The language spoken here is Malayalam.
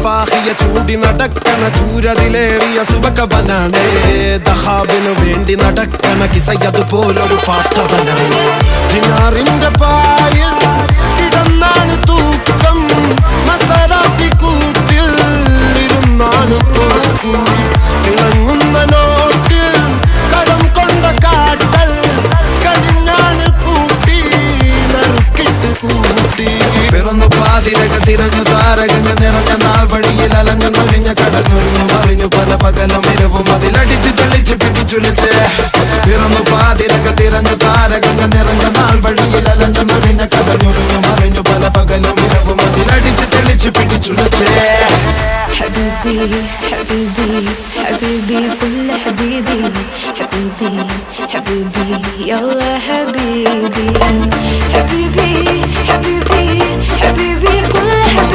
റഫാഹിയ ചൂടി നടക്കണ ചൂരതിലേറിയ സുബകവനാണ് ദഹാബിനു വേണ്ടി നടക്കണ കിസയതുപോലൊരു പാട്ടവനാണ് ദിനാറിന്റെ പായിൽ കിടന്നാണ് തൂക്കം മസറാത്തി കൂട്ടിൽ ഇരുന്നാണ് തോക്കും തിളങ്ങുന്ന നോട്ടിൽ കടം കൊണ്ട കാട്ടൽ കടിഞ്ഞാണ് പൂട്ടി നറുക്കിട്ട് കൂട്ടി പിറന്നു പാതിരക തിരഞ്ഞു താരകഞ്ഞ നിറഞ്ഞ നാൾ വഴിയിൽ അലഞ്ഞു നൊഴിഞ്ഞ കടഞ്ഞൊരിഞ്ഞു മറിഞ്ഞു പല പകലും ഇരവും അതിലടിച്ച് തെളിച്ച് പിടിച്ചുലച്ച് പിറന്നു പാതിരക തിരഞ്ഞു താരകഞ്ഞ നിറഞ്ഞ നാൾ വഴിയിൽ അലഞ്ഞു നൊഴിഞ്ഞ കടഞ്ഞൊരിഞ്ഞു മറിഞ്ഞു പല പകലും ഇരവും അതിലടിച്ച് തെളിച്ച് പിടിച്ചുലച്ച് حبيبي حبيبي حبيبي كل حبيبي حبيبي حبيبي يلا حبيبي حبيبي حبيبي